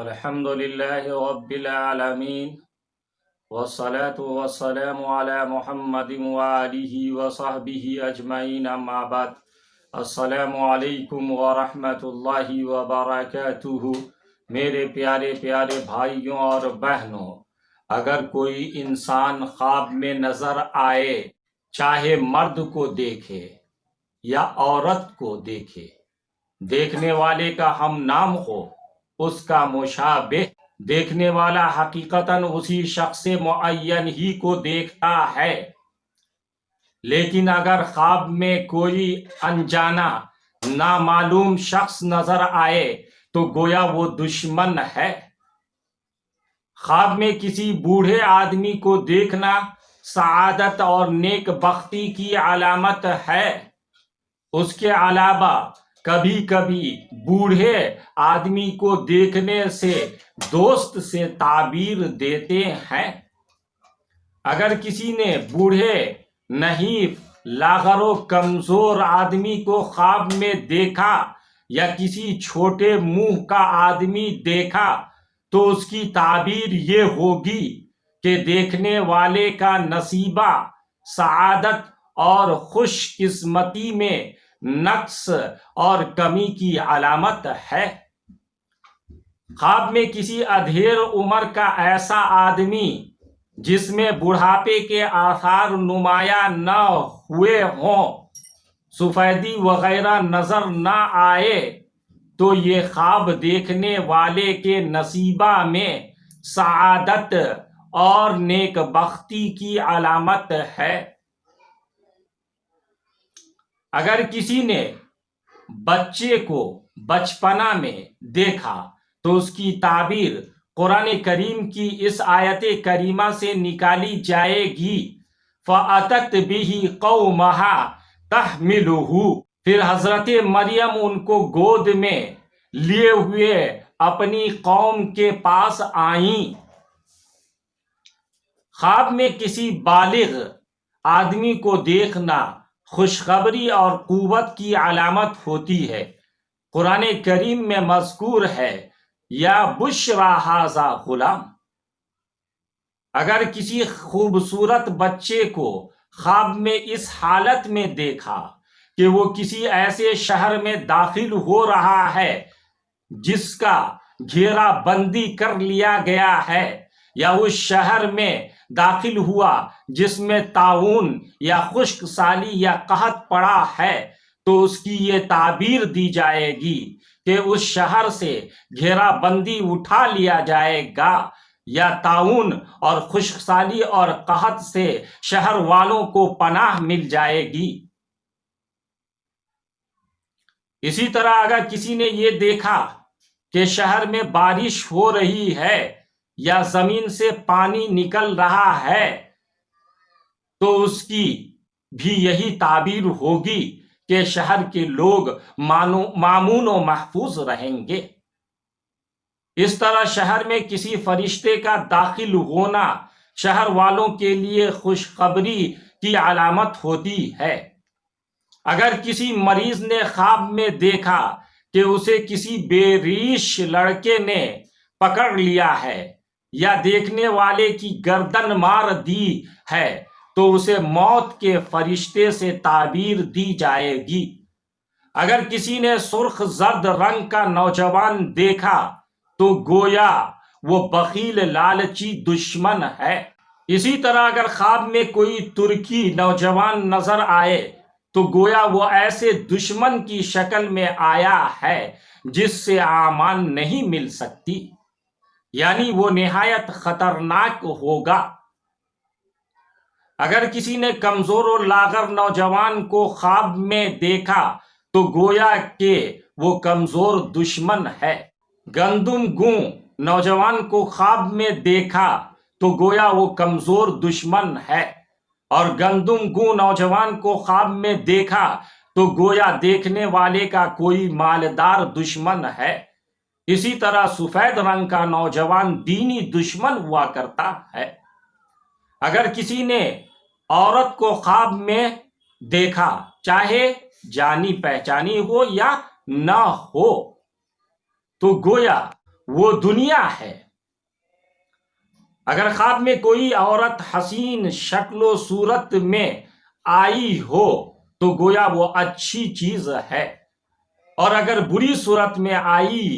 الحمد لله رب العالمين والصلاة والسلام على محمد وآله وصحبه أجمعين أما بعد السلام علیکم ورحمۃ اللہ وبرکاتہ۔ میرے پیارے پیارے بھائیوں اور بہنوں، اگر کوئی انسان خواب میں نظر آئے، چاہے مرد کو دیکھے یا عورت کو دیکھے، دیکھنے والے کا ہم نام ہو، اس کا مشابہ، دیکھنے والا حقیقتاً اسی شخص معین ہی کو دیکھتا ہے، لیکن اگر خواب میں کوئی انجانا نامعلوم شخص نظر آئے تو گویا وہ دشمن ہے۔ خواب میں کسی بوڑھے آدمی کو دیکھنا سعادت اور نیک بختی کی علامت ہے۔ اس کے علاوہ کبھی کبھی بوڑھے آدمی کو دیکھنے سے دوست سے تعبیر دیتے ہیں۔ اگر کسی نے بوڑھے نحیف لاغر و کمزور آدمی کو خواب میں دیکھا یا کسی چھوٹے منہ کا آدمی دیکھا تو اس کی تعبیر یہ ہوگی کہ دیکھنے والے کا نصیبہ سعادت اور خوش قسمتی میں نقص اور کمی کی علامت ہے۔ خواب میں کسی ادھیر عمر کا ایسا آدمی جس میں بڑھاپے کے آثار نمایاں نہ ہوئے ہوں، سفیدی وغیرہ نظر نہ آئے، تو یہ خواب دیکھنے والے کے نصیبہ میں سعادت اور نیک بختی کی علامت ہے۔ اگر کسی نے بچے کو بچپنا میں دیکھا تو اس کی تعبیر قرآن کریم کی اس آیت کریمہ سے نکالی جائے گی، فَأَتَتْ بِهِ قَوْمَهَا تَحْمِلُهُ، پھر حضرت مریم ان کو گود میں لیے ہوئے اپنی قوم کے پاس آئیں۔ خواب میں کسی بالغ آدمی کو دیکھنا خوشخبری اور قوت کی علامت ہوتی ہے۔ قرآن کریم میں مذکور ہے یا بشریٰ ھذا غلام۔ اگر کسی خوبصورت بچے کو خواب میں اس حالت میں دیکھا کہ وہ کسی ایسے شہر میں داخل ہو رہا ہے جس کا گھیرا بندی کر لیا گیا ہے، یا اس شہر میں داخل ہوا جس میں طاعون یا خشک سالی یا قحط پڑا ہے، تو اس کی یہ تعبیر دی جائے گی کہ اس شہر سے گھیرا بندی اٹھا لیا جائے گا، یا طاعون اور خشک سالی اور قحط سے شہر والوں کو پناہ مل جائے گی۔ اسی طرح اگر کسی نے یہ دیکھا کہ شہر میں بارش ہو رہی ہے یا زمین سے پانی نکل رہا ہے، تو اس کی بھی یہی تعبیر ہوگی کہ شہر کے لوگ مامون و محفوظ رہیں گے۔ اس طرح شہر میں کسی فرشتے کا داخل ہونا شہر والوں کے لیے خوشخبری کی علامت ہوتی ہے۔ اگر کسی مریض نے خواب میں دیکھا کہ اسے کسی بے ریش لڑکے نے پکڑ لیا ہے یا دیکھنے والے کی گردن مار دی ہے، تو اسے موت کے فرشتے سے تعبیر دی جائے گی۔ اگر کسی نے سرخ زرد رنگ کا نوجوان دیکھا تو گویا وہ بخیل لالچی دشمن ہے۔ اسی طرح اگر خواب میں کوئی ترکی نوجوان نظر آئے تو گویا وہ ایسے دشمن کی شکل میں آیا ہے جس سے امان نہیں مل سکتی، یعنی وہ نہایت خطرناک ہوگا۔ اگر کسی نے کمزور و لاغر نوجوان کو خواب میں دیکھا تو گویا کہ وہ کمزور دشمن ہے۔ گندم گوں نوجوان کو خواب میں دیکھا تو گویا وہ کمزور دشمن ہے، اور گندم گوں نوجوان کو خواب میں دیکھا تو گویا دیکھنے والے کا کوئی مالدار دشمن ہے۔ اسی طرح سفید رنگ کا نوجوان دینی دشمن ہوا کرتا ہے۔ اگر کسی نے عورت کو خواب میں دیکھا، چاہے جانی پہچانی ہو یا نہ ہو، تو گویا وہ دنیا ہے۔ اگر خواب میں کوئی عورت حسین شکل و صورت میں آئی ہو تو گویا وہ اچھی چیز ہے، اور اگر بری صورت میں آئی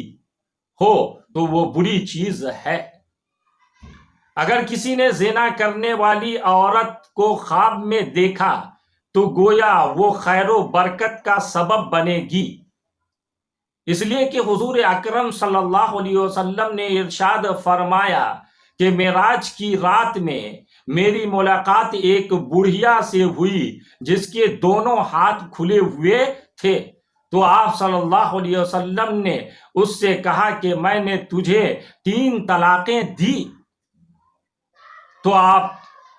ہو تو وہ بری چیز ہے۔ اگر کسی نے زنا کرنے والی عورت کو خواب میں دیکھا تو گویا وہ خیر و برکت کا سبب بنے گی، اس لیے کہ حضور اکرم صلی اللہ علیہ وسلم نے ارشاد فرمایا کہ معراج کی رات میں میری ملاقات ایک بڑھیا سے ہوئی جس کے دونوں ہاتھ کھلے ہوئے تھے، تو آپ صلی اللہ علیہ وسلم نے اس سے کہا کہ میں نے تجھے 3 طلاقیں دی، تو آپ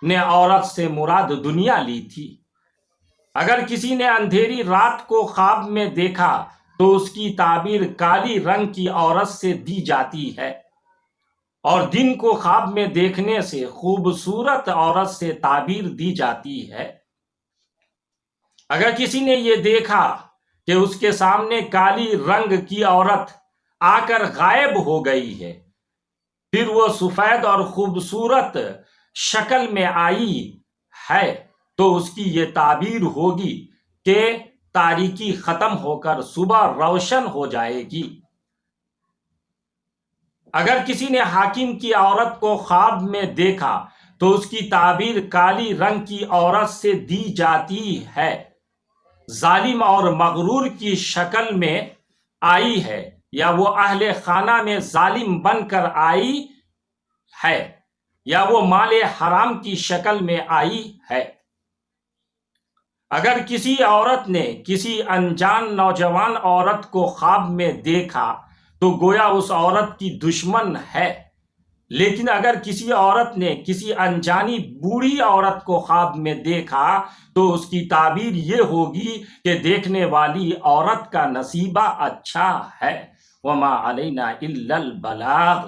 نے عورت سے مراد دنیا لی تھی۔ اگر کسی نے اندھیری رات کو خواب میں دیکھا تو اس کی تعبیر کالی رنگ کی عورت سے دی جاتی ہے، اور دن کو خواب میں دیکھنے سے خوبصورت عورت سے تعبیر دی جاتی ہے۔ اگر کسی نے یہ دیکھا کہ اس کے سامنے کالی رنگ کی عورت آ کر غائب ہو گئی ہے، پھر وہ سفید اور خوبصورت شکل میں آئی ہے، تو اس کی یہ تعبیر ہوگی کہ تاریکی ختم ہو کر صبح روشن ہو جائے گی۔ اگر کسی نے حاکم کی عورت کو خواب میں دیکھا تو اس کی تعبیر کالی رنگ کی عورت سے دی جاتی ہے، ظالم اور مغرور کی شکل میں آئی ہے، یا وہ اہل خانہ میں ظالم بن کر آئی ہے، یا وہ مال حرام کی شکل میں آئی ہے۔ اگر کسی عورت نے کسی انجان نوجوان عورت کو خواب میں دیکھا تو گویا اس عورت کی دشمن ہے، لیکن اگر کسی عورت نے کسی انجانی بوڑھی عورت کو خواب میں دیکھا تو اس کی تعبیر یہ ہوگی کہ دیکھنے والی عورت کا نصیبہ اچھا ہے۔ وما علینا الا البلاغ۔